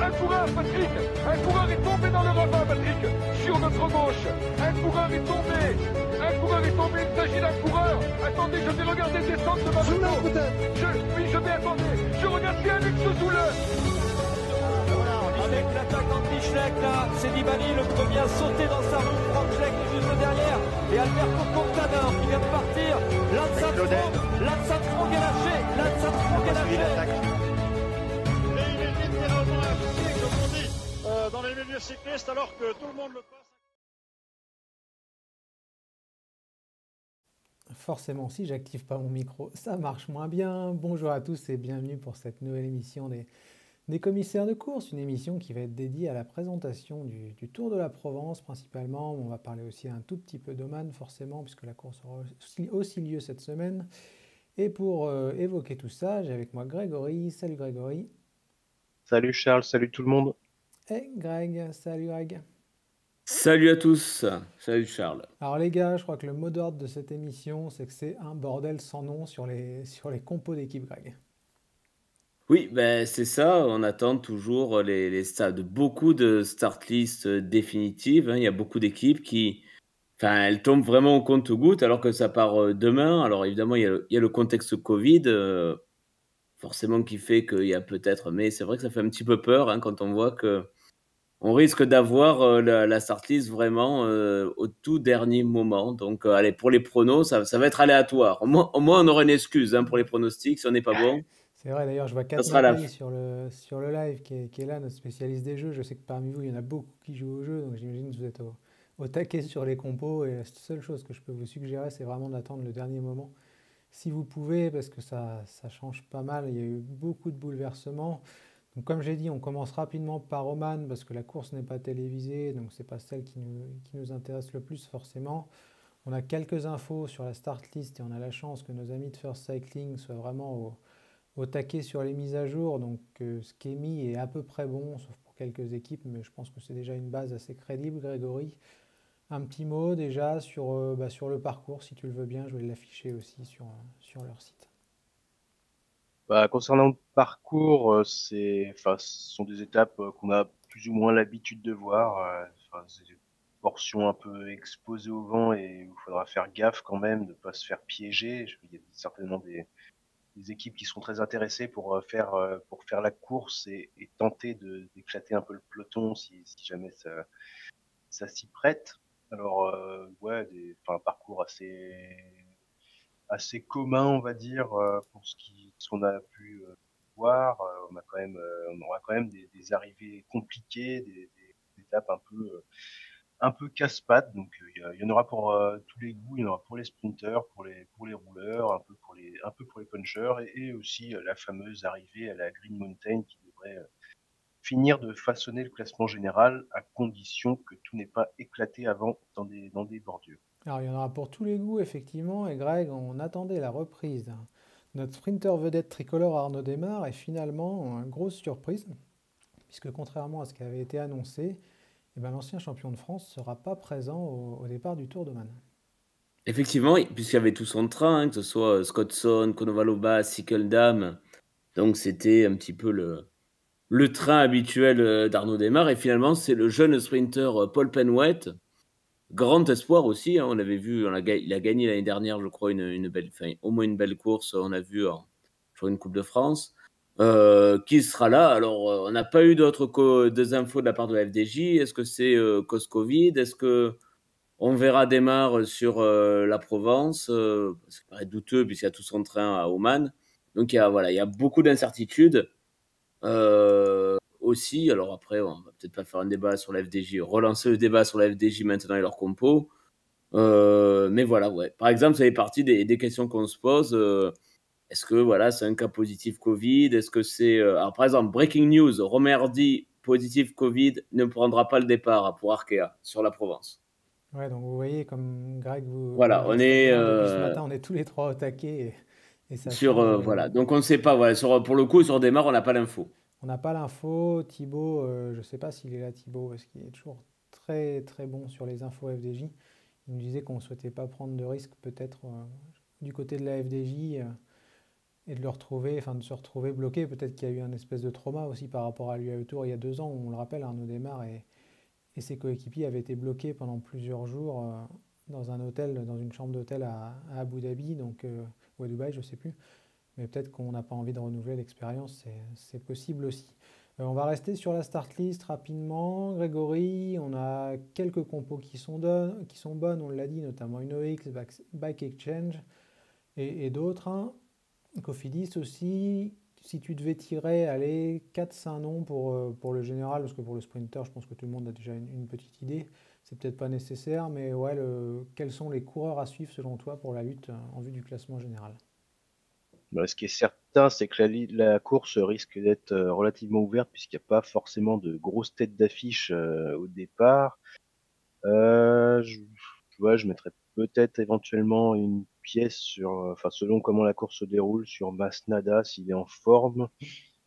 un coureur, Patrick. Un coureur est tombé dans le ravin, Patrick. Sur notre gauche. Un coureur est tombé. Un coureur est tombé. Il s'agit d'un coureur. Attendez, je vais regarder descendre de ma moto. Oui, je vais attendre. Je regarde si Alex Zoule. Avec l'attaquant de Bischleck, là, c'est Nibali, le premier à sauter dans sa roue. Franck Schleck est juste derrière. Et Alberto Contador qui vient de partir. Lance Armstrong est lâché. Lance Armstrong est lâché. Et il est littéralement impliqué, comme on dit, dans les milieux cyclistes, alors que tout le monde le passe. Forcément, si j'active pas mon micro, ça marche moins bien. Bonjour à tous et bienvenue pour cette nouvelle émission des commissaires de course, une émission qui va être dédiée à la présentation du Tour de la Provence principalement. On va parler aussi un tout petit peu d'Oman forcément, puisque la course aura aussi lieu cette semaine. Et pour évoquer tout ça, j'ai avec moi Grégory. Salut Grégory. Salut Charles, salut tout le monde. Et Greg, salut Greg. Salut à tous, salut Charles. Alors les gars, je crois que le mot d'ordre de cette émission, c'est que c'est un bordel sans nom sur les compos d'équipe, Greg. Oui, ben c'est ça, on attend toujours les beaucoup de start list définitives, hein. Il y a beaucoup d'équipes qui, enfin, elles tombent vraiment au compte-gouttes alors que ça part demain. Alors évidemment, il y a le contexte Covid, forcément qui fait qu'il y a peut-être, mais c'est vrai que ça fait un petit peu peur hein, quand on voit que on risque d'avoir la start list vraiment au tout dernier moment. Donc allez, pour les pronos, ça va être aléatoire. Au moins, on aura une excuse hein, pour les pronostics si on n'est pas bon. C'est vrai, d'ailleurs, je vois Kat sur le live qui est là, notre spécialiste des jeux. Je sais que parmi vous, il y en a beaucoup qui jouent au jeu, donc j'imagine que vous êtes au taquet sur les compos. Et la seule chose que je peux vous suggérer, c'est vraiment d'attendre le dernier moment. Si vous pouvez, parce que ça change pas mal, il y a eu beaucoup de bouleversements. Donc comme j'ai dit, on commence rapidement par Oman, parce que la course n'est pas télévisée, donc c'est pas celle qui nous intéresse le plus forcément. On a quelques infos sur la start list et on a la chance que nos amis de First Cycling soient vraiment au taquet sur les mises à jour, donc ce qui est mis est à peu près bon, sauf pour quelques équipes, mais je pense que c'est déjà une base assez crédible. Grégory, un petit mot déjà sur le parcours, si tu le veux bien, je vais l'afficher aussi sur leur site. Concernant le parcours, ce sont des étapes qu'on a plus ou moins l'habitude de voir. C'est des portions un peu exposées au vent et il faudra faire gaffe quand même de ne pas se faire piéger. Il y a certainement des équipes qui sont très intéressées pour faire la course et tenter d'éclater un peu le peloton si jamais ça s'y prête. Alors un parcours assez commun on va dire pour ce qu'on a pu voir. On aura quand même des arrivées compliquées, des étapes un peu casse-pattes, donc il y en aura pour tous les goûts, il y en aura pour les sprinters, pour les rouleurs, un peu pour les punchers et aussi la fameuse arrivée à la Green Mountain qui devrait finir de façonner le classement général à condition que tout n'ait pas éclaté avant dans des bordures. Alors il y en aura pour tous les goûts effectivement, et Greg, on attendait la reprise de notre sprinter vedette tricolore Arnaud Démare et finalement, grosse surprise, puisque contrairement à ce qui avait été annoncé, l'ancien champion de France ne sera pas présent au départ du Tour d'Oman. Effectivement, puisqu'il y avait tout son train, hein, que ce soit Scottson, Konovalova, Sikkeldam. Donc c'était un petit peu le train habituel d'Arnaud Démare. Et finalement, c'est le jeune sprinter Paul Penwet, grand espoir aussi. Hein, on avait vu, il a gagné l'année dernière, je crois, au moins une belle course. On a vu sur une Coupe de France. Qui sera là. Alors, on n'a pas eu d'autres infos de la part de la FDJ. Est-ce que c'est cause Covid? Est-ce qu'on verra Démare sur la Provence? Ça paraît douteux puisqu'il y a tout son train à Oman. Donc, il y a beaucoup d'incertitudes. Aussi, alors après, on va peut-être pas faire un débat sur la FDJ, relancer le débat sur la FDJ maintenant et leur compo. Mais voilà, ouais. Par exemple, ça fait partie des questions qu'on se pose. Est-ce que c'est un cas positif Covid? Est-ce que c'est alors par exemple breaking news, Romain Hardy positif Covid ne prendra pas le départ pour Arkea sur la Provence. Ouais, donc vous voyez comme Greg Voilà, vous on le dites est très bien, depuis ce matin, on est tous les trois au taquet et ça sur change, voilà. Donc on ne sait pas. Voilà, pour le coup sur Démare, on n'a pas l'info. On n'a pas l'info. Thibaut, je ne sais pas s'il est là, Thibaut, parce qu'il est toujours très très bon sur les infos FDJ. Il nous disait qu'on ne souhaitait pas prendre de risques peut-être du côté de la FDJ. de le retrouver, enfin de se retrouver bloqué. Peut-être qu'il y a eu un espèce de trauma aussi par rapport à l'UAE Tour il y a 2 ans, où on le rappelle, Arnaud Démare et ses coéquipiers avaient été bloqués pendant plusieurs jours dans un hôtel, dans une chambre d'hôtel à Abu Dhabi, donc, ou à Dubaï, je ne sais plus. Mais peut-être qu'on n'a pas envie de renouveler l'expérience, c'est possible aussi. On va rester sur la start list rapidement. Grégory, on a quelques compos qui sont bonnes, on l'a dit, notamment UnoX, Bike Exchange et d'autres. Hein. Cofidis aussi, si tu devais tirer, allez, 4-5 noms pour le général, parce que pour le sprinter, je pense que tout le monde a déjà une petite idée. C'est peut-être pas nécessaire, mais ouais, quels sont les coureurs à suivre selon toi pour la lutte en vue du classement général? Ce qui est certain, c'est que la course risque d'être relativement ouverte puisqu'il n'y a pas forcément de grosses têtes d'affiche au départ. Je mettrais peut-être éventuellement une pièce enfin selon comment la course se déroule, sur Masnada s'il est en forme,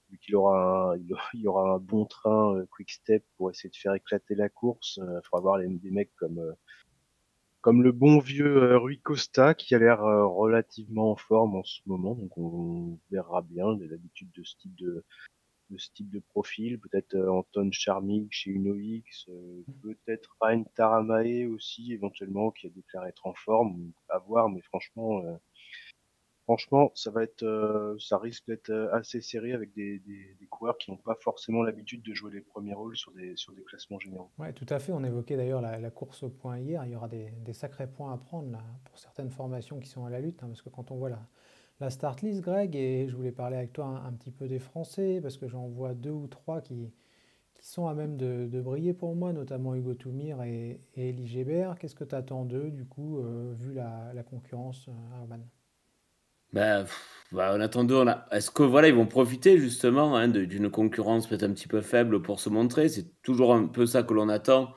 vu qu'il aura il y aura un bon train Quick Step pour essayer de faire éclater la course. Il faudra voir des mecs comme le bon vieux Rui Costa qui a l'air relativement en forme en ce moment, donc on verra bien. L'habitude de ce type de profil, peut-être Anton Charmig chez UnoX, peut-être Ryan Taramae aussi éventuellement qui a déclaré être en forme, à voir, mais franchement ça risque d'être assez serré avec des coureurs qui n'ont pas forcément l'habitude de jouer les premiers rôles sur des classements généraux. Oui, tout à fait. On évoquait d'ailleurs la course au point hier. Il y aura des sacrés points à prendre là, pour certaines formations qui sont à la lutte. Hein, parce que quand on voit la start list, Greg, et je voulais parler avec toi un petit peu des Français, parce que j'en vois 2 ou 3 qui sont à même de briller pour moi, notamment Hugo Toumir et Elie Gébert. Qu'est-ce que tu attends d'eux, du coup, vu la concurrence à Oman? En attendant, est-ce que voilà, ils vont profiter justement hein, d'une concurrence peut-être un petit peu faible pour se montrer? C'est toujours un peu ça que l'on attend,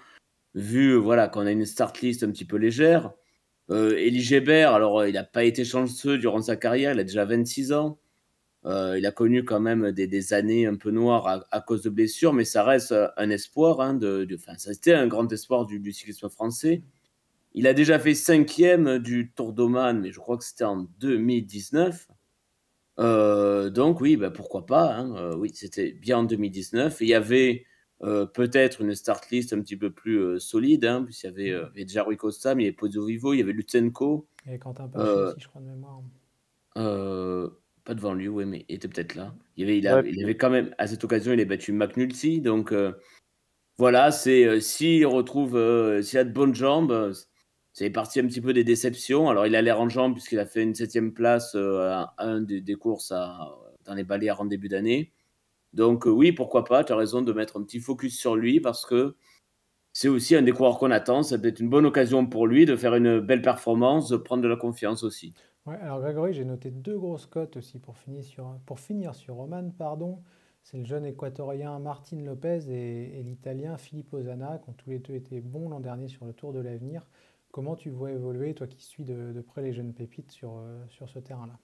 vu voilà, qu'on a une start list un petit peu légère. Elie Gébert, alors il n'a pas été chanceux durant sa carrière, il a déjà 26 ans. Il a connu quand même des années un peu noires à cause de blessures, mais ça reste un espoir. Hein, ça a été un grand espoir du cyclisme français. Il a déjà fait 5e du Tour d'Oman, mais je crois que c'était en 2019. Donc oui, pourquoi pas. Hein, oui, c'était bien en 2019. Et il y avait peut-être une start list un petit peu plus solide, hein, puisqu'il y avait déjà Rui Costa, mais il y avait Pozzo Vivo, il y avait Lutsenko. Et Quentin Pachi aussi, je crois, de mémoire. Pas devant lui, oui, mais il était peut-être là. Il avait quand même, à cette occasion, il a battu McNulty. Donc voilà, s'il retrouve, s'il a de bonnes jambes, c'est parti un petit peu des déceptions. Alors il a l'air en jambes puisqu'il a fait une 7e place à un des courses dans les Baléares en début d'année. Donc oui, pourquoi pas, tu as raison de mettre un petit focus sur lui parce que c'est aussi un des coureurs qu'on attend. Ça peut être une bonne occasion pour lui de faire une belle performance, de prendre de la confiance aussi. Ouais, alors Grégory, j'ai noté 2 grosses cotes aussi pour finir sur Oman, pardon. C'est le jeune équatorien Martin Lopez et l'italien Filippo Zana, qui ont tous les deux été bons l'an dernier sur le Tour de l'Avenir. Comment tu vois évoluer, toi qui suis de près les jeunes pépites sur ce terrain-là?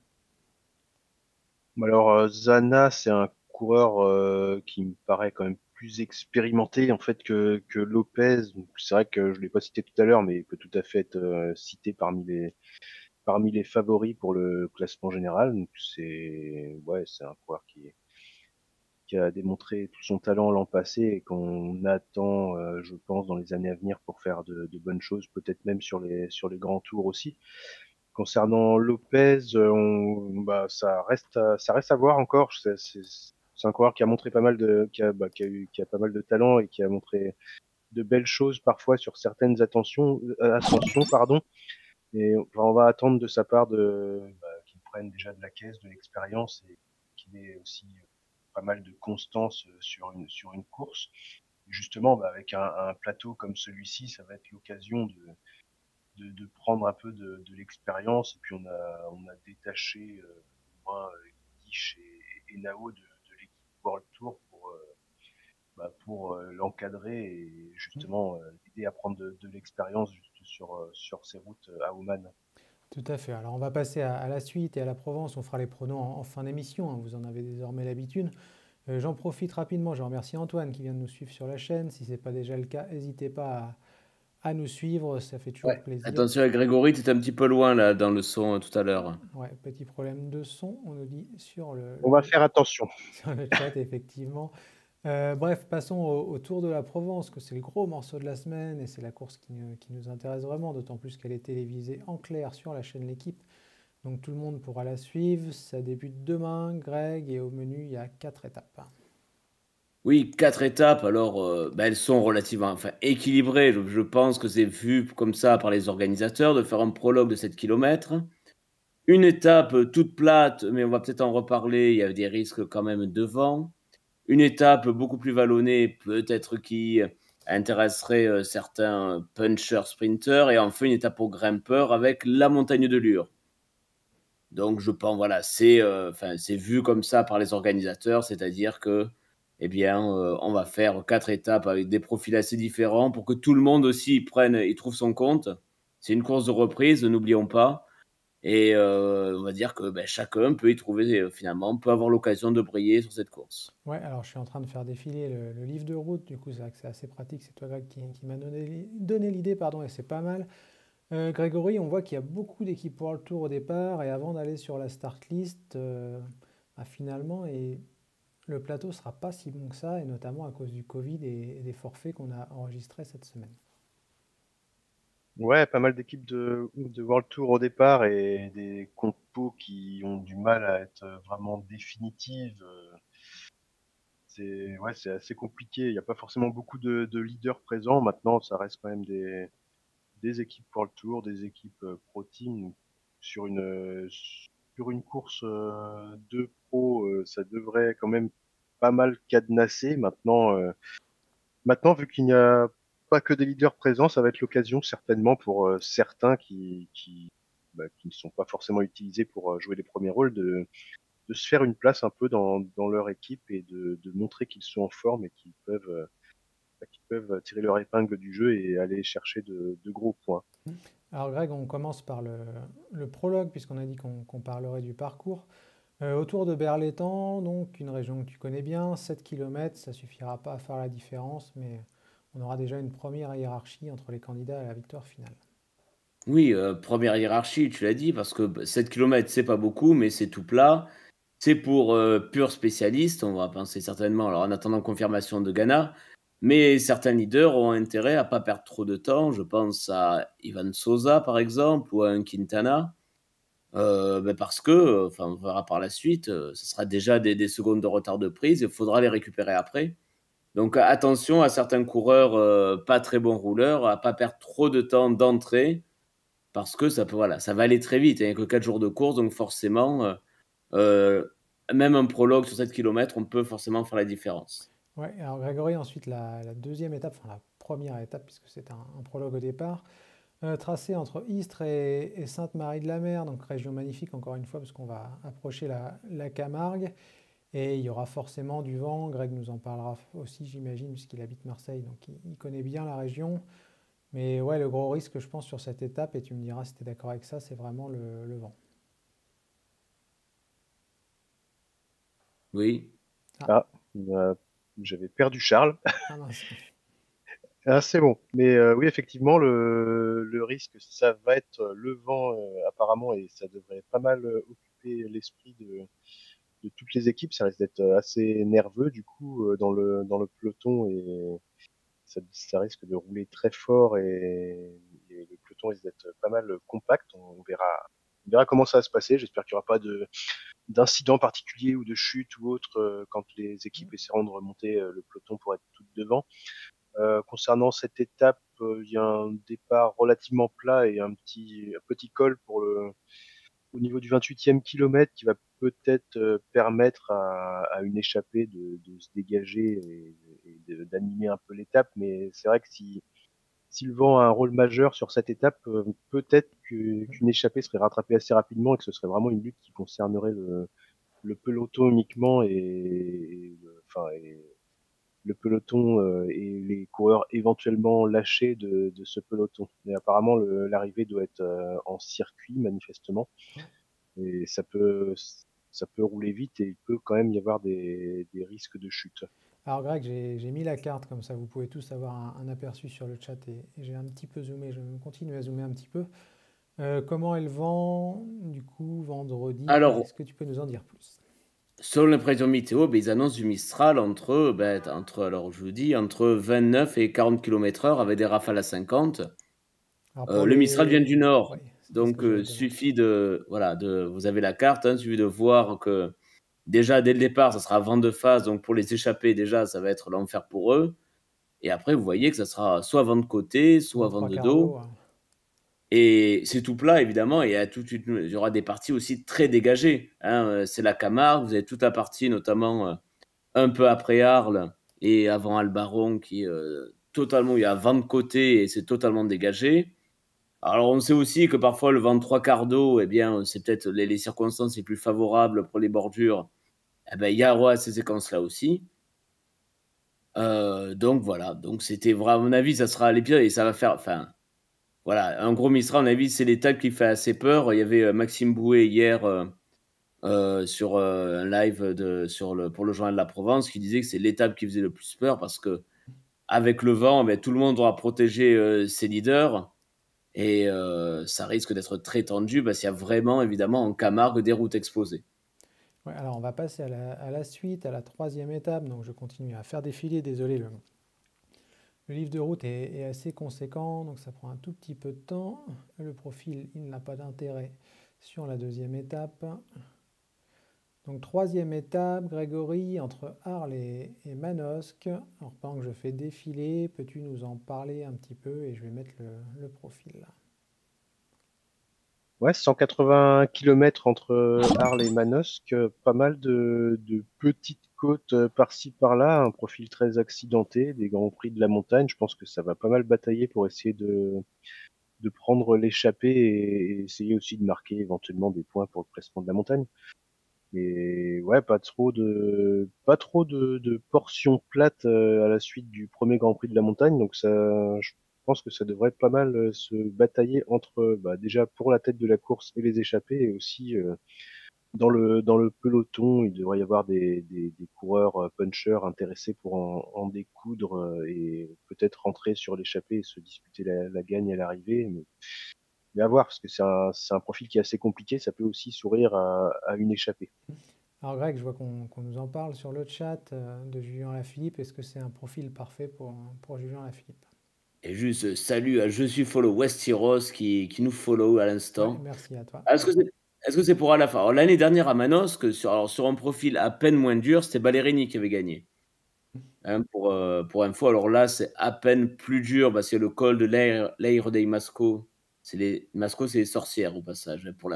Alors Zana, c'est un coureur qui me paraît quand même plus expérimenté en fait que Lopez. C'est vrai que je l'ai pas cité tout à l'heure, mais il peut tout à fait être cité parmi les favoris pour le classement général. Donc c'est un coureur qui a démontré tout son talent l'an passé et qu'on attend, je pense, dans les années à venir pour faire de bonnes choses, peut-être même sur les grands tours aussi. Concernant Lopez, ça reste à voir encore. C'est un coureur qui a montré pas mal qui a pas mal de talent et qui a montré de belles choses parfois sur certaines ascensions, pardon. Et on va attendre de sa part qu'il prenne déjà de la caisse, de l'expérience et qu'il ait aussi pas mal de constance sur une course. Et justement, avec un plateau comme celui-ci, ça va être l'occasion de prendre un peu de l'expérience. Et puis on a détaché Guiche et Nao de l'équipe World Tour pour l'encadrer et justement l'aider à prendre de l'expérience juste sur ces routes à Oman. Tout à fait. Alors on va passer à la suite et à la Provence. On fera les pronos en fin d'émission. Hein. Vous en avez désormais l'habitude. J'en profite rapidement. Je remercie Antoine qui vient de nous suivre sur la chaîne. Si ce n'est pas déjà le cas, n'hésitez pas à nous suivre, ça fait toujours plaisir. Attention, Grégory, tu es un petit peu loin là dans le son tout à l'heure. Ouais, petit problème de son, on nous dit sur On va faire attention. sur le chat, effectivement. Bref, passons au Tour de la Provence, que c'est le gros morceau de la semaine et c'est la course qui nous intéresse vraiment, d'autant plus qu'elle est télévisée en clair sur la chaîne L'Équipe. Donc tout le monde pourra la suivre. Ça débute demain, Greg, et au menu, il y a 4 étapes. Oui, 4 étapes, alors elles sont relativement équilibrées. Je pense que c'est vu comme ça par les organisateurs de faire un prologue de 7 km. Une étape toute plate, mais on va peut-être en reparler, il y a des risques quand même devant. Une étape beaucoup plus vallonnée, peut-être qui intéresserait certains punchers sprinters. Et enfin, une étape aux grimpeurs avec la montagne de Lure. Donc je pense, voilà, c'est vu comme ça par les organisateurs, c'est-à-dire que on va faire 4 étapes avec des profils assez différents pour que tout le monde aussi y trouve son compte. C'est une course de reprise, n'oublions pas. Et on va dire que chacun peut y trouver, finalement, peut avoir l'occasion de briller sur cette course. Ouais, alors je suis en train de faire défiler le livre de route, du coup c'est vrai que c'est assez pratique, c'est toi Greg qui m'a donné l'idée, pardon, et c'est pas mal. Grégory, on voit qu'il y a beaucoup d'équipes World Tour au départ, et avant d'aller sur la start list, finalement, le plateau sera pas si bon que ça, et notamment à cause du Covid et des forfaits qu'on a enregistrés cette semaine. Ouais, pas mal d'équipes de World Tour au départ et des compos qui ont du mal à être vraiment définitives. C'est assez compliqué. Il n'y a pas forcément beaucoup de leaders présents. Maintenant, ça reste quand même des équipes World Tour, des équipes Pro Team. Donc, sur une course de pro, ça devrait quand même pas mal cadenasser. Maintenant, vu qu'il n'y a pas que des leaders présents, ça va être l'occasion certainement pour certains qui ne sont pas forcément utilisés pour jouer les premiers rôles de se faire une place un peu dans leur équipe et de montrer qu'ils sont en forme et qu'ils peuvent tirer leur épingle du jeu et aller chercher de gros points. Alors Greg, on commence par le prologue, puisqu'on a dit qu'on parlerait du parcours. Autour de Berlétan, donc une région que tu connais bien, 7 km, ça suffira pas à faire la différence, mais on aura déjà une première hiérarchie entre les candidats à la victoire finale. Oui, première hiérarchie, tu l'as dit, parce que 7 km, c'est pas beaucoup, mais c'est tout plat. C'est pour purs spécialistes, on va penser certainement, alors en attendant confirmation de Ghana, mais certains leaders ont intérêt à pas perdre trop de temps. Je pense à Ivan Sosa, par exemple, ou à un Quintana, parce que, on verra par la suite, ce sera déjà des secondes de retard de prise, il faudra les récupérer après. Donc attention à certains coureurs pas très bons rouleurs, à pas perdre trop de temps d'entrée, parce que ça va aller très vite. Il n'y a que 4 jours de course, donc forcément, même un prologue sur 7 km, on peut forcément faire la différence. Ouais, alors Grégory, ensuite la deuxième étape, enfin la première étape, puisque c'est un prologue au départ, tracé entre Istres et Sainte-Marie-de-la-Mer, donc région magnifique encore une fois, parce qu'on va approcher la Camargue. Et il y aura forcément du vent. Greg nous en parlera aussi, j'imagine, puisqu'il habite Marseille, donc il connaît bien la région. Mais ouais, le gros risque, je pense, sur cette étape, et tu me diras si tu es d'accord avec ça, c'est vraiment le vent. Oui. J'avais perdu Charles. Ah mince. Ah, c'est bon. Mais oui, effectivement, le risque, ça va être le vent apparemment, et ça devrait pas mal occuper l'esprit de toutes les équipes. Ça risque d'être assez nerveux du coup dans le peloton, et ça risque de rouler très fort, et le peloton risque d'être pas mal compact. On verra comment ça va se passer. J'espère qu'il n'y aura pas d'incident particulier ou de chute ou autre quand les équipes essaieront de remonter le peloton pour être toutes devant. Concernant cette étape, il y a un départ relativement plat et un petit col au niveau du 28e kilomètre qui va peut-être permettre à une échappée de se dégager et d'animer un peu l'étape. Mais c'est vrai que si le vent a un rôle majeur sur cette étape, peut-être qu'une échappée serait rattrapée assez rapidement et que ce serait vraiment une lutte qui concernerait le peloton uniquement, et le peloton et les coureurs éventuellement lâchés de ce peloton. Mais apparemment, l'arrivée doit être en circuit, manifestement. Et ça peut rouler vite, et il peut quand même y avoir des risques de chute. Alors Greg, j'ai mis la carte comme ça, vous pouvez tous avoir un aperçu sur le chat et j'ai un petit peu zoomé, je vais continuer à zoomer un petit peu. Comment elle vend du coup vendredi? Alors, Est-ce que tu peux nous en dire plus? selon les prévisions météo, ben, ils annoncent du Mistral alors je vous dis, entre 29 et 40 km/h avec des rafales à 50. Alors pour Le Mistral vient du nord, Ouais, c'était ce donc que j'allais demander. suffit vous avez la carte, hein, suffit de voir que déjà dès le départ, ça sera vent de face, donc pour les échapper déjà, ça va être l'enfer pour eux. Et après, vous voyez que ça sera soit vent de côté, soit vent Trois de quarts dos. d'eau, hein. Et c'est tout plat, évidemment, et il y aura des parties aussi très dégagées, hein. C'est la Camargue, vous avez toute la partie, notamment un peu après Arles et avant Albaron, qui totalement, il y a vent de côté et c'est totalement dégagé. Alors, on sait aussi que parfois, le vent de trois quarts d'eau, eh bien, c'est peut-être les circonstances les plus favorables pour les bordures. Eh ben, il y aura ces séquences-là aussi. Donc voilà, donc c'était vraiment, à mon avis, ça sera les pires et ça va faire, enfin, voilà, un gros Mistral, à mon avis, c'est l'étape qui fait assez peur. Il y avait Maxime Bouet hier sur un live pour le journal de la Provence qui disait que c'est l'étape qui faisait le plus peur parce que avec le vent, ben, tout le monde doit protéger ses leaders et ça risque d'être très tendu parce qu'il y a vraiment, évidemment, en Camargue des routes exposées. Ouais, alors on va passer à la suite, à la troisième étape. Donc je continue à faire défiler, désolé, le livre de route est assez conséquent, donc ça prend un tout petit peu de temps. Le profil, il n'a pas d'intérêt sur la deuxième étape. Donc troisième étape, Grégory, entre Arles et Manosque. Alors pendant que je fais défiler, peux-tu nous en parler un petit peu et je vais mettre le profil là. Ouais, 180 km entre Arles et Manosque, pas mal de petites côtes par-ci par-là, un profil très accidenté, des grands prix de la montagne. Je pense que ça va pas mal batailler pour essayer de prendre l'échappée et essayer aussi de marquer éventuellement des points pour le classement de la montagne. Et ouais, pas trop de portions plates à la suite du premier Grand Prix de la montagne, donc ça, je pense que ça devrait pas mal se batailler entre déjà pour la tête de la course et les échappées, et aussi dans le peloton, il devrait y avoir des coureurs punchers intéressés pour en découdre et peut-être rentrer sur l'échappée et se disputer la gagne à l'arrivée. Mais à voir, parce que c'est un profil qui est assez compliqué, ça peut aussi sourire à une échappée. Alors Greg, je vois qu'on nous en parle sur le chat de Julien Lafilippe. Est-ce que c'est un profil parfait pour Julien Lafilippe? Et juste salut à Je suis follow Westeros qui nous follow à l'instant. Ouais, merci à toi. Est-ce que c'est pour à la fin? L'année dernière à Manosque, sur un profil à peine moins dur, c'était Ballerini qui avait gagné. Hein, pour info, alors là, c'est à peine plus dur parce que le col de l'Aire dei Masco, Masco, c'est les sorcières au passage, hein, pour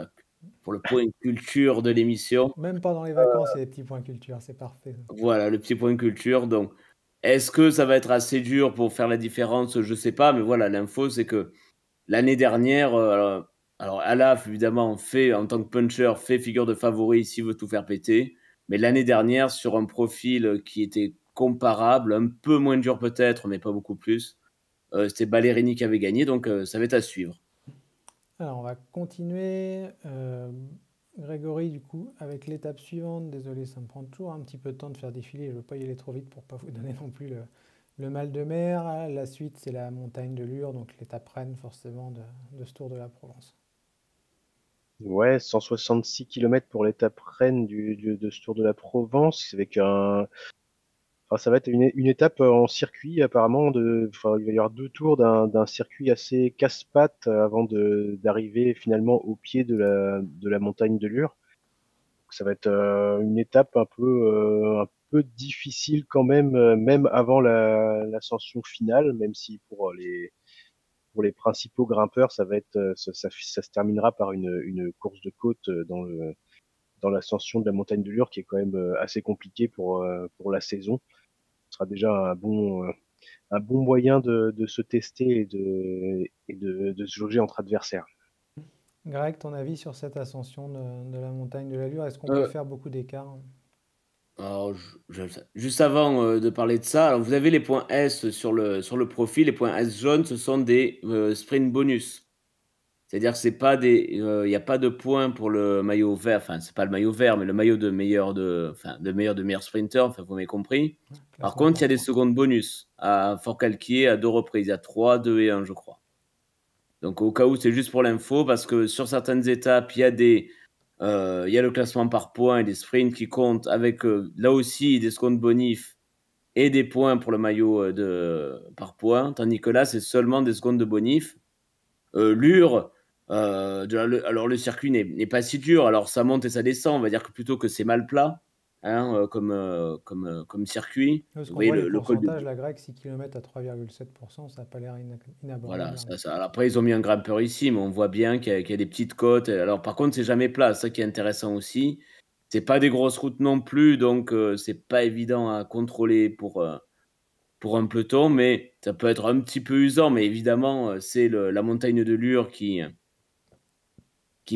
le point culture de l'émission. Même pendant les vacances, il y a des petits points culture, c'est parfait. Voilà, le petit point culture. Donc, est-ce que ça va être assez dur pour faire la différence? Je sais pas, mais voilà, l'info, c'est que l'année dernière, alors Alaf, évidemment, en tant que puncher, fait figure de favori s'il veut tout faire péter. Mais l'année dernière, sur un profil qui était comparable, un peu moins dur peut-être, mais pas beaucoup plus, c'était Ballerini qui avait gagné, donc ça va être à suivre. Alors, on va continuer. Grégory, du coup, avec l'étape suivante. Désolé, ça me prend toujours un petit peu de temps de faire défiler. Je ne veux pas y aller trop vite pour ne pas vous donner non plus le mal de mer. La suite, c'est la montagne de Lure, donc l'étape reine forcément de ce Tour de la Provence. Ouais, 166 km pour l'étape reine de ce Tour de la Provence, avec ça va être une étape en circuit apparemment. Il va y avoir 2 tours d'un circuit assez casse-pattes avant d'arriver finalement au pied de la montagne de Lure. Ça va être une étape un peu difficile quand même avant l'ascension finale, même si pour les principaux grimpeurs, ça va être ça se terminera par une course de côte dans l'ascension de la montagne de Lure, qui est quand même assez compliquée pour la saison. Ce sera déjà un bon moyen de se tester et de se jauger entre adversaires. Greg, ton avis sur cette ascension de la montagne de la Lure? Est-ce qu'on peut faire beaucoup d'écart? Alors, juste avant de parler de ça, alors vous avez les points S sur le profil. Les points S jaunes, ce sont des sprint bonus. C'est-à-dire que c'est pas il n'y a pas de points pour le maillot vert. Enfin, c'est pas le maillot vert, mais le maillot de meilleur sprinter. Enfin, vous m'avez compris. Par contre, il y a des secondes bonus à Forcalquier à 2 reprises. Il y a 3, 2 et 1, je crois. Donc, au cas où, c'est juste pour l'info, parce que sur certaines étapes, il y a le classement par points et des sprints qui comptent avec, là aussi, des secondes bonifs et des points pour le maillot par points. Tandis que là, c'est seulement des secondes de bonif. Lure, alors le circuit n'est pas si dur. Alors, ça monte et ça descend. On va dire que plutôt que c'est mal plat, hein, comme circuit. Parce Vous qu'on voyez voit les le col de... pourcentages, la grecque, 6 km à 3,7%, ça n'a pas l'air Voilà, inabordable. ça. Alors après, ils ont mis un grimpeur ici, mais on voit bien qu'il y a des petites côtes. Alors, par contre, c'est jamais plat. C'est ça qui est intéressant aussi. C'est pas des grosses routes non plus, donc c'est pas évident à contrôler pour un peloton, mais ça peut être un petit peu usant. Mais évidemment, c'est la montagne de Lure qui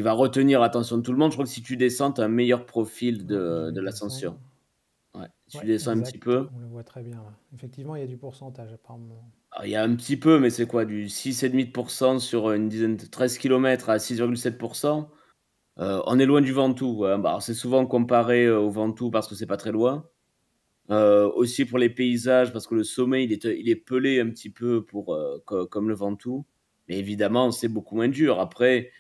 va retenir l'attention de tout le monde. Je crois que si tu descends, tu as un meilleur profil de l'ascension. Ouais, si tu descends un petit peu. On le voit très bien. Là. Effectivement, il y a du pourcentage apparemment. Alors, il y a un petit peu, mais c'est quoi? Du 6,5% sur une dizaine de 13 km à 6,7%. On est loin du Ventoux. Hein. Bah, c'est souvent comparé au Ventoux parce que c'est pas très loin. Aussi pour les paysages, parce que le sommet, il est pelé un petit peu comme le Ventoux. Mais évidemment, c'est beaucoup moins dur. Après,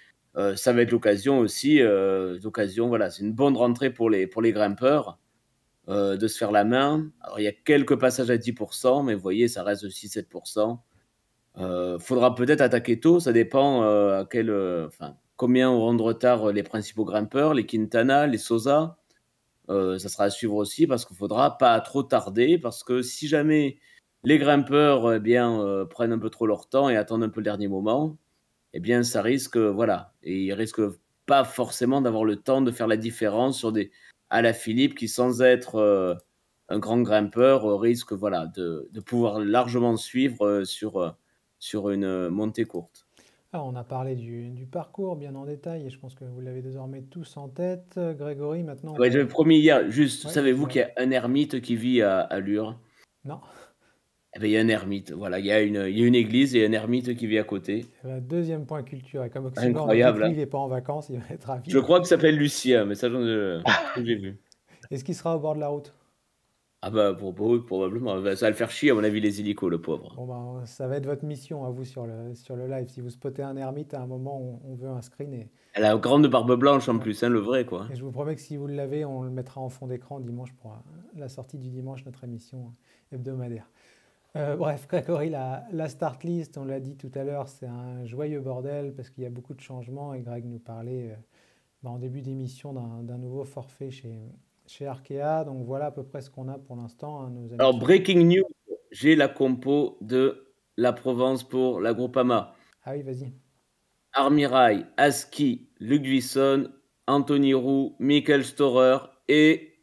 ça va être l'occasion aussi. Voilà, c'est une bonne rentrée pour les grimpeurs de se faire la main. Alors, il y a quelques passages à 10%, mais vous voyez, ça reste aussi 7%. Faudra peut-être attaquer tôt. Ça dépend combien auront de retard les principaux grimpeurs, les Quintana, les Sosa. Ça sera à suivre aussi parce qu'il ne faudra pas trop tarder, parce que si jamais les grimpeurs prennent un peu trop leur temps et attendent un peu le dernier moment, eh bien ça risque, voilà, et ils risquent pas forcément d'avoir le temps de faire la différence sur des Alaphilippe qui, sans être un grand grimpeur, risque de pouvoir largement suivre sur une montée courte. Alors, on a parlé du parcours bien en détail et je pense que vous l'avez désormais tous en tête. Grégory, maintenant. Ouais, j'avais promis hier, juste, savez-vous qu'il y a un ermite qui vit à Lure? Non. Eh ben, il y a un ermite, voilà, il y a une église et un ermite qui vit à côté. Deuxième point culture, et comme Oxymore, incroyable, il n'est pas en vacances, il va être ravi. Je crois qu'il s'appelle Lucien, mais ça, j'ai vu. Est-ce qu'il sera au bord de la route? Ah bah oui, probablement. Ça va le faire chier, à mon avis, les hélicos, le pauvre. Bon bah, ça va être votre mission à vous sur le live. Si vous spottez un ermite, à un moment, on veut un screen. Elle a une grande barbe blanche en plus, hein, le vrai, quoi. Et je vous promets que si vous l'avez, on le mettra en fond d'écran dimanche pour la sortie du dimanche, notre émission hebdomadaire. Bref, Grégory, la start list, on l'a dit tout à l'heure, c'est un joyeux bordel parce qu'il y a beaucoup de changements et Greg nous parlait en début d'émission d'un nouveau forfait chez Arkea. Donc voilà à peu près ce qu'on a pour l'instant. Hein, alors, breaking news, j'ai la compo de la Provence pour la Groupama. Ah oui, vas-y. Armirail, Aski, Luc Duisson, Anthony Roux, Michael Storer et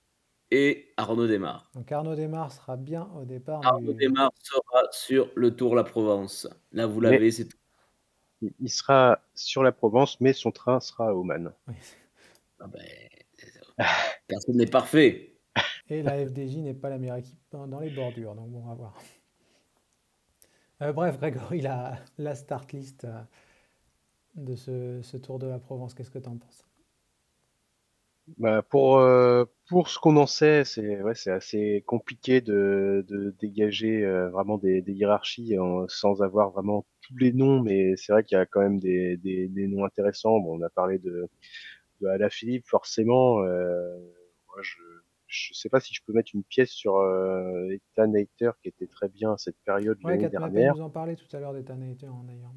Arnaud Desmar. Donc Arnaud Desmar sera bien au départ. Arnaud Desmar sera sur le Tour La Provence. Là, vous l'avez, c'est tout. Il sera sur la Provence, mais son train sera à Oman. Oui. Ah ben, personne n'est parfait. Et la FDJ n'est pas la meilleure équipe dans les bordures, donc bon, on va voir. Bref, Grégory, la start list de ce Tour de la Provence, qu'est-ce que tu en penses? Bah pour ce qu'on en sait, c'est assez compliqué de dégager vraiment des hiérarchies sans avoir vraiment tous les noms, mais c'est vrai qu'il y a quand même des noms intéressants. Bon, on a parlé de Alaphilippe, forcément. Moi, je sais pas si je peux mettre une pièce sur Ethan Hayter qui était très bien à cette période l'année dernière. Vous en parlez tout à l'heure d'Ethan Hayter d'ailleurs.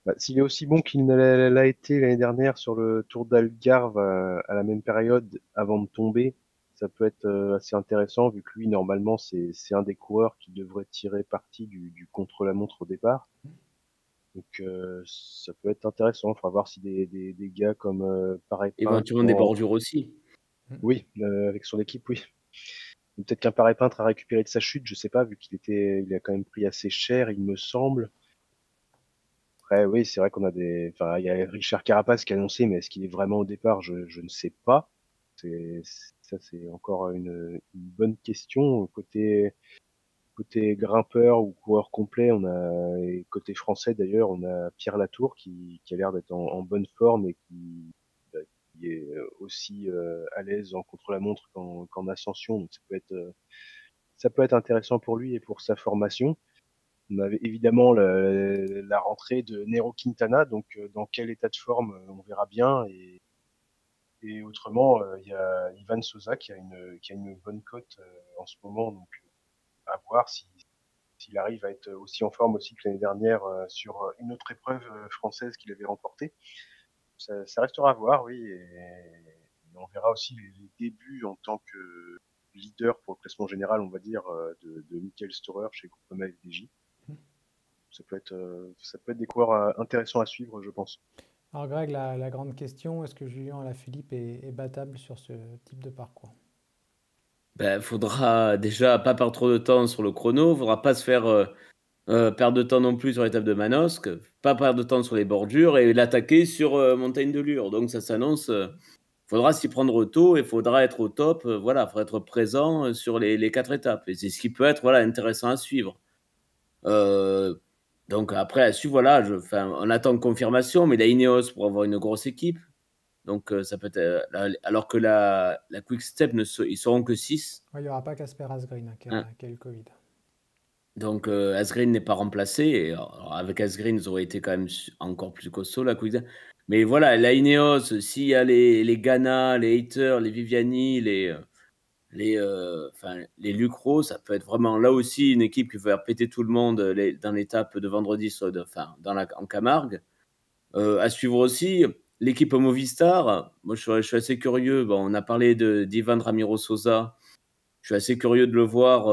Bah, s'il est aussi bon qu'il l'a été l'année dernière sur le Tour d'Algarve à la même période avant de tomber, ça peut être assez intéressant vu que lui normalement c'est un des coureurs qui devrait tirer parti du contre-la-montre au départ. Donc ça peut être intéressant. Il faudra voir si des gars comme Paré-Peintre... Éventuellement des bordures aussi. Oui, avec son équipe, oui. Peut-être qu'un Paré-Peintre a récupéré de sa chute, je sais pas, vu il a quand même pris assez cher, il me semble. Après, oui, c'est vrai qu'on a il y a Richard Carapace qui a annoncé, mais est-ce qu'il est vraiment au départ? Je ne sais pas. Ça, c'est encore une bonne question. Côté côté grimpeur ou coureur complet, et côté français d'ailleurs, on a Pierre Latour qui a l'air d'être en bonne forme et qui est aussi à l'aise en contre-la-montre qu'en ascension. Donc ça peut être intéressant pour lui et pour sa formation. On avait évidemment la rentrée de Nero Quintana, donc dans quel état de forme on verra bien. Et autrement, il y a Ivan Sosa qui a une bonne cote en ce moment, donc à voir s'il arrive à être aussi en forme aussi que l'année dernière sur une autre épreuve française qu'il avait remportée. Ça restera à voir, oui, et on verra aussi les débuts en tant que leader pour le classement général, on va dire, de Michael Storer chez Groupama FDJ. Ça peut être des coureurs intéressants à suivre, je pense. Alors Greg, la grande question, est-ce que Julien Alaphilippe est battable sur ce type de parcours? Faudra déjà pas perdre trop de temps sur le chrono, faudra pas se faire perdre de temps non plus sur l'étape de Manosque, pas perdre de temps sur les bordures et l'attaquer sur Montagne de Lure. Donc ça s'annonce, faudra s'y prendre tôt et faudra être au top, voilà, faudra être présent sur les 4 étapes. Et c'est ce qui peut être intéressant à suivre. Donc après, à suivre, voilà, on attend confirmation, mais la Ineos pour avoir une grosse équipe. Donc ça peut être, alors que la Quick Step, ils seront que 6. Il n'y aura pas Casper Asgreen qui a le Covid. Donc Asgreen n'est pas remplacé. Et alors, avec Asgreen, ils auraient été quand même encore plus costauds, la Quick Step. Mais voilà, la Ineos, s'il y a les Ghana, les Hayter, les Viviani, les Lucro, ça peut être vraiment là aussi une équipe qui va faire péter tout le monde dans l'étape de vendredi en Camargue. À suivre aussi l'équipe Movistar. Moi je suis assez curieux. Bon, on a parlé d'Ivan Ramiro Sosa, je suis assez curieux de le voir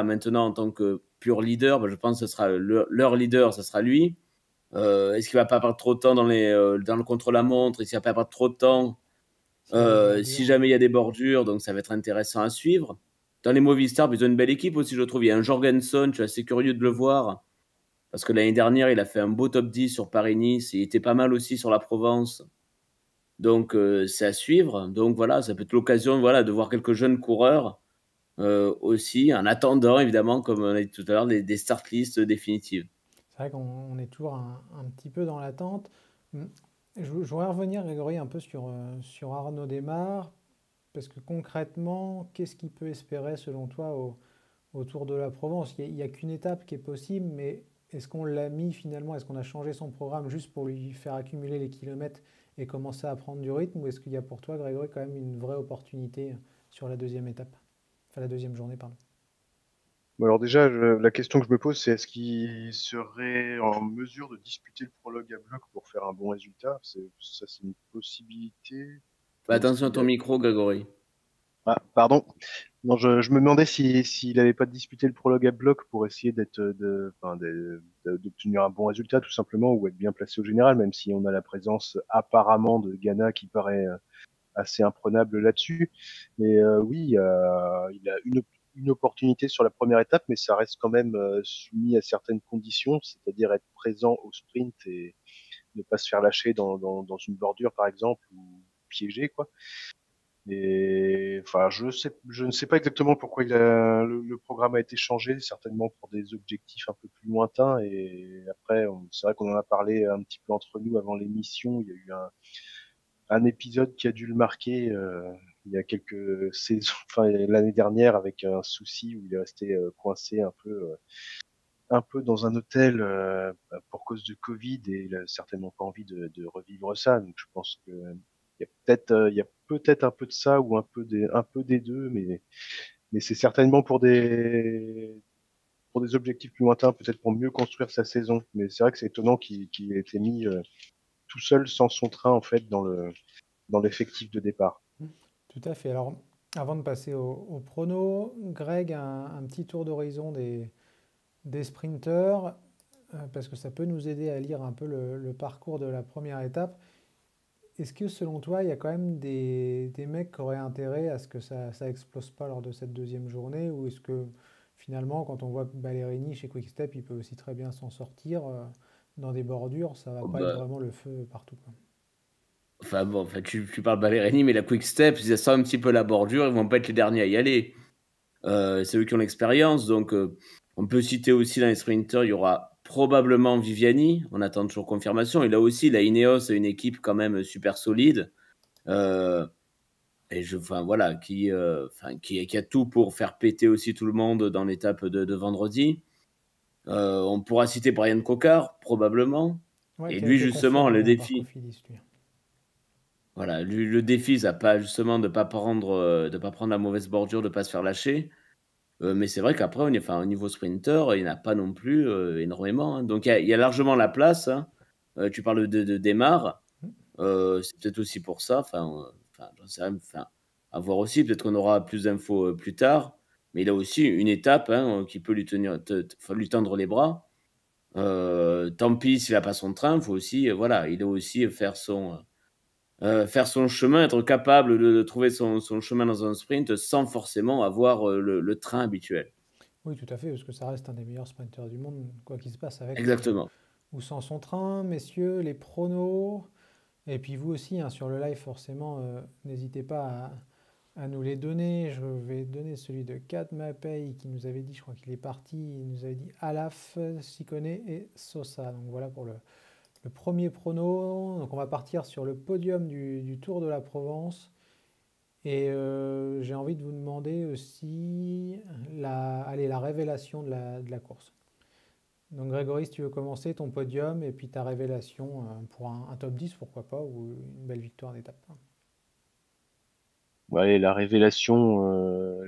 maintenant en tant que pur leader. Je pense que ce sera leur leader, ça sera lui. Est-ce qu'il va pas perdre trop de temps dans le contre-la-montre? Est-ce qu'il va pas perdre trop de temps si jamais il y a des bordures? Donc ça va être intéressant à suivre. Dans les Movistar, ils ont une belle équipe aussi, je trouve. Il y a un Jorgensen, je suis assez curieux de le voir. Parce que l'année dernière, il a fait un beau top 10 sur Paris-Nice. Il était pas mal aussi sur la Provence. Donc c'est à suivre. Donc voilà, ça peut être l'occasion de voir quelques jeunes coureurs aussi, en attendant évidemment, comme on a dit tout à l'heure, des start lists définitives. C'est vrai qu'on est toujours un petit peu dans l'attente. Je voudrais revenir, Grégory, un peu sur Arnaud Démare, parce que concrètement, qu'est-ce qu'il peut espérer selon toi au Tour de la Provence? Il n'y a qu'une étape qui est possible, mais est-ce qu'on l'a mis finalement, est-ce qu'on a changé son programme juste pour lui faire accumuler les kilomètres et commencer à prendre du rythme, ou est-ce qu'il y a pour toi, Grégory, quand même une vraie opportunité sur la deuxième étape, enfin la deuxième journée, pardon? Bon, alors déjà, la question que je me pose, c'est est-ce qu'il serait en mesure de disputer le prologue à bloc pour faire un bon résultat? Ça, c'est une possibilité. Attention à ton micro, Grégory. Ah, pardon. Non, je me demandais s'il n'avait pas disputé le prologue à bloc pour essayer d'obtenir un bon résultat, tout simplement, ou être bien placé au général, même si on a la présence apparemment de Ghana qui paraît assez imprenable là-dessus. Mais oui, il a une opportunité sur la première étape, mais ça reste quand même soumis à certaines conditions, c'est-à-dire être présent au sprint et ne pas se faire lâcher dans une bordure, par exemple, ou piéger, quoi. Et enfin, je ne sais pas exactement pourquoi le programme a été changé, certainement pour des objectifs un peu plus lointains. Et après, c'est vrai qu'on en a parlé un petit peu entre nous avant l'émission. Il y a eu un épisode qui a dû le marquer il y a quelques saisons, enfin l'année dernière, avec un souci où il est resté coincé un peu dans un hôtel pour cause de Covid, et il a certainement pas envie de revivre ça. Donc je pense que il y a peut-être un peu de ça ou un peu des deux, mais c'est certainement pour des objectifs plus lointains, peut-être pour mieux construire sa saison. Mais c'est vrai que c'est étonnant qu'il ait été mis tout seul, sans son train, en fait, dans l'effectif de départ. Tout à fait. Alors, avant de passer au prono, Greg, un petit tour d'horizon des sprinteurs, parce que ça peut nous aider à lire un peu le parcours de la première étape. Est-ce que selon toi, il y a quand même des mecs qui auraient intérêt à ce que ça explose pas lors de cette deuxième journée, ou est-ce que finalement, quand on voit que Ballerini chez Quick-Step, il peut aussi très bien s'en sortir dans des bordures, ça va pas être vraiment le feu partout, quoi. Enfin bon, tu parles Ballerini, mais la Quick Step, si ça sent un petit peu la bordure, ils vont pas être les derniers à y aller. c'est eux qui ont l'expérience. Donc, on peut citer aussi dans les sprinters, il y aura probablement Viviani. On attend toujours confirmation. Et là aussi, la Ineos a une équipe quand même super solide. Et voilà, qui a tout pour faire péter aussi tout le monde dans l'étape de vendredi. On pourra citer Brian Cocard, probablement. Ouais, et qui a lui, été justement, le confirmé par défi. Cofidis, lui. Voilà, le défi, ça pas justement de pas prendre la mauvaise bordure, de pas se faire lâcher. Mais c'est vrai qu'après, au niveau sprinter, il n'y en a pas non plus énormément. Hein. Donc il y a largement la place. Hein. Tu parles de Démarre. C'est peut-être aussi pour ça. J'en sais rien. À voir aussi. Peut-être qu'on aura plus d'infos plus tard. Mais il a aussi une étape qui peut lui tendre les bras. Tant pis s'il n'a pas son train. Faut aussi, il doit aussi faire son chemin, être capable de trouver son chemin dans un sprint sans forcément avoir le train habituel. Oui, tout à fait, parce que ça reste un des meilleurs sprinteurs du monde, quoi qu'il se passe avec Exactement. ou sans son train. Messieurs, les pronos, et puis vous aussi, hein, sur le live, forcément, n'hésitez pas à nous les donner. Je vais donner celui de Kat Mapei qui nous avait dit, je crois qu'il est parti, il nous avait dit Alaf, Ciccone et Sosa. Donc voilà pour le premier prono. Donc on va partir sur le podium du Tour de la Provence. Et j'ai envie de vous demander aussi la révélation de la course. Donc Grégory, si tu veux commencer, ton podium et puis ta révélation pour un top 10, pourquoi pas, ou une belle victoire d'étape. Ouais, la révélation,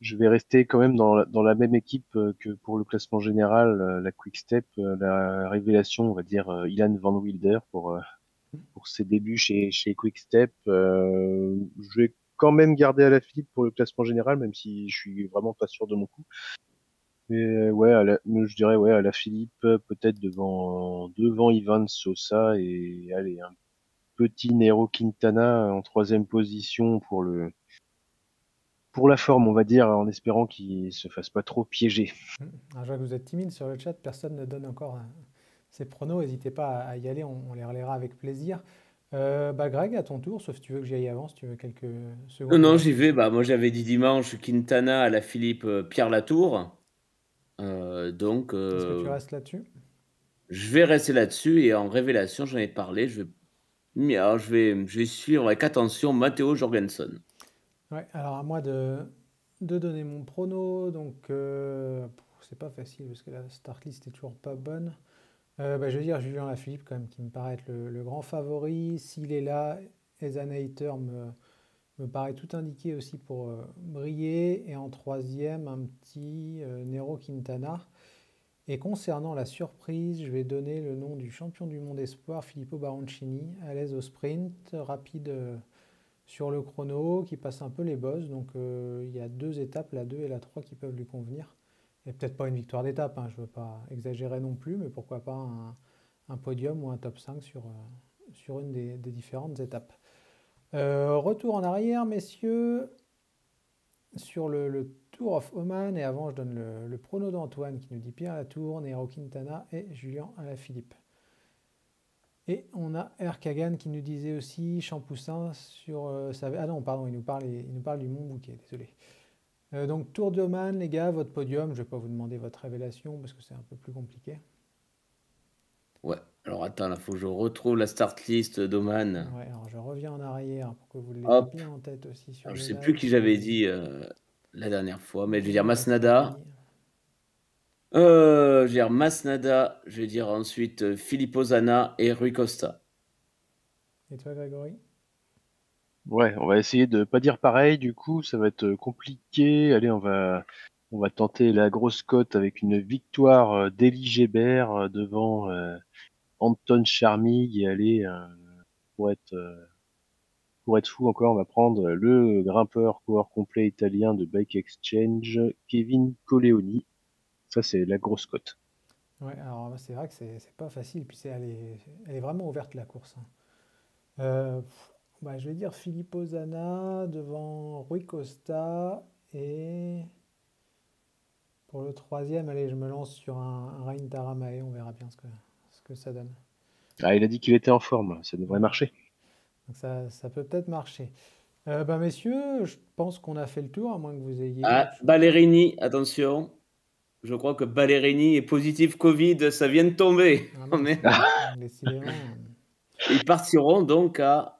je vais rester quand même dans la même équipe que pour le classement général, la Quick Step. La révélation, on va dire Ilan Van Wilder pour ses débuts chez Quick Step. Je vais quand même garder Alaphilippe pour le classement général, même si je suis vraiment pas sûr de mon coup. Mais ouais, je dirais ouais Alaphilippe, peut-être devant Ivan Sosa et allez un petit Nairo Quintana en 3e position pour la forme, on va dire, en espérant qu'il se fasse pas trop piéger. Je vois que vous êtes timide sur le chat, personne ne donne encore ses pronos, n'hésitez pas à y aller, on les relaiera avec plaisir. Greg, à ton tour, sauf si tu veux que j'y aille avant, si tu veux quelques secondes. Non, j'y vais. Moi, j'avais dit dimanche Quintana, Alaphilippe, Pierre Latour. Donc, est-ce que tu restes là-dessus? Je vais rester là-dessus et en révélation, j'en ai parlé. Je vais suivre avec attention Matteo Jorgensen. Ouais, alors à moi de donner mon prono. Donc, c'est pas facile parce que la start list est toujours pas bonne. Je vais dire Julien Alaphilippe quand même, qui me paraît être le grand favori. S'il est là, Ethan Hayter me paraît tout indiqué aussi pour briller. Et en 3e, un petit Nairo Quintana. Et concernant la surprise, je vais donner le nom du champion du monde espoir, Filippo Baroncini, à l'aise au sprint, rapide sur le chrono, qui passe un peu les bosses. Donc il y a 2 étapes, la 2 et la 3, qui peuvent lui convenir. Et peut-être pas une victoire d'étape, je ne veux pas exagérer non plus, mais pourquoi pas un podium ou un top 5 sur une des différentes étapes. Retour en arrière, messieurs, sur le Tour of Oman. Et avant, je donne le prono d'Antoine qui nous dit Pierre Latour, Nairo Quintana et Julien Alaphilippe. Et on a Erkagan qui nous disait aussi Champoussin sur ah non, pardon, il nous parle du Mont Bouquet, désolé. Donc Tour d'Oman, les gars, votre podium, je ne vais pas vous demander votre révélation parce que c'est un peu plus compliqué. Ouais, alors attends, il faut que je retrouve la start list d'Oman. Ouais, alors je reviens en arrière pour que vous l'ayez bien en tête aussi. Je ne sais plus qui j'avais dit la dernière fois, mais je vais dire Masnada. Je vais dire Masnada, je vais dire ensuite Filippo Zana et Rui Costa. Et toi, Grégory? Ouais, on va essayer de pas dire pareil, du coup, ça va être compliqué. Allez, on va tenter la grosse cote avec une victoire d'Elie Gébert devant Anton Charmig et aller pour être fou encore, on va prendre le grimpeur coureur complet italien de Bike Exchange, Kevin Colleoni. Ça, c'est la grosse cote. Ouais, alors c'est vrai que c'est pas facile, puis elle est vraiment ouverte la course. Je vais dire Filippo Zana devant Rui Costa et pour le 3e, allez, je me lance sur un Rein Taramae, on verra bien ce que ça donne. Ah, il a dit qu'il était en forme, ça devrait marcher. Donc ça peut peut-être marcher. Messieurs, je pense qu'on a fait le tour, à moins que vous ayez... Ah, Ballerini, attention. Je crois que Ballerini est positif Covid, ça vient de tomber. Ah non, décidément. Ils partiront donc à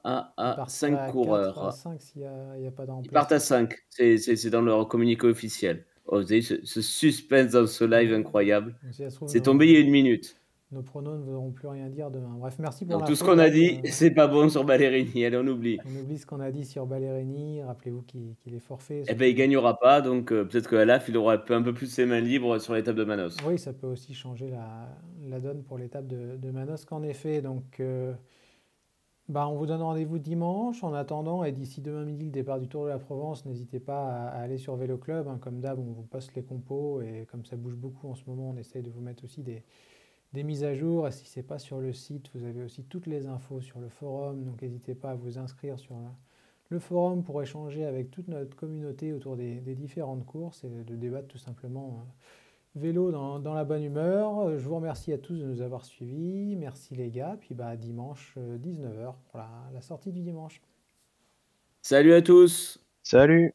5 à coureurs. 4, à 5 s'il n'y a pas d'emploi. Ils partent à 5, c'est dans leur communiqué officiel. Oh, vous avez ce suspense dans ce live incroyable. C'est tombé il y a 1 minute. Nos pronos ne voudront plus rien dire demain. Bref, merci pour Donc la tout ce qu'on a dit, c'est pas bon sur Ballerini. Allez, on oublie. On oublie ce qu'on a dit sur Ballerini. Rappelez-vous qu'il est forfait. Eh ben, il gagnera pas, donc peut-être que Alaf, il aura un peu plus ses mains libres sur l'étape de Manos. Oui, ça peut aussi changer la donne pour l'étape de Manos, qu'en effet. Donc, on vous donne rendez-vous dimanche. En attendant, et d'ici demain midi, le départ du Tour de la Provence, n'hésitez pas à aller sur Vélo Club. Hein. Comme d'hab, on vous poste les compos et comme ça bouge beaucoup en ce moment, on essaye de vous mettre aussi des mises à jour. Et si ce n'est pas sur le site, vous avez aussi toutes les infos sur le forum. Donc, n'hésitez pas à vous inscrire sur le forum pour échanger avec toute notre communauté autour des différentes courses et de débattre tout simplement vélo dans la bonne humeur. Je vous remercie à tous de nous avoir suivis. Merci les gars. Puis dimanche 19h pour la sortie du dimanche. Salut à tous. Salut.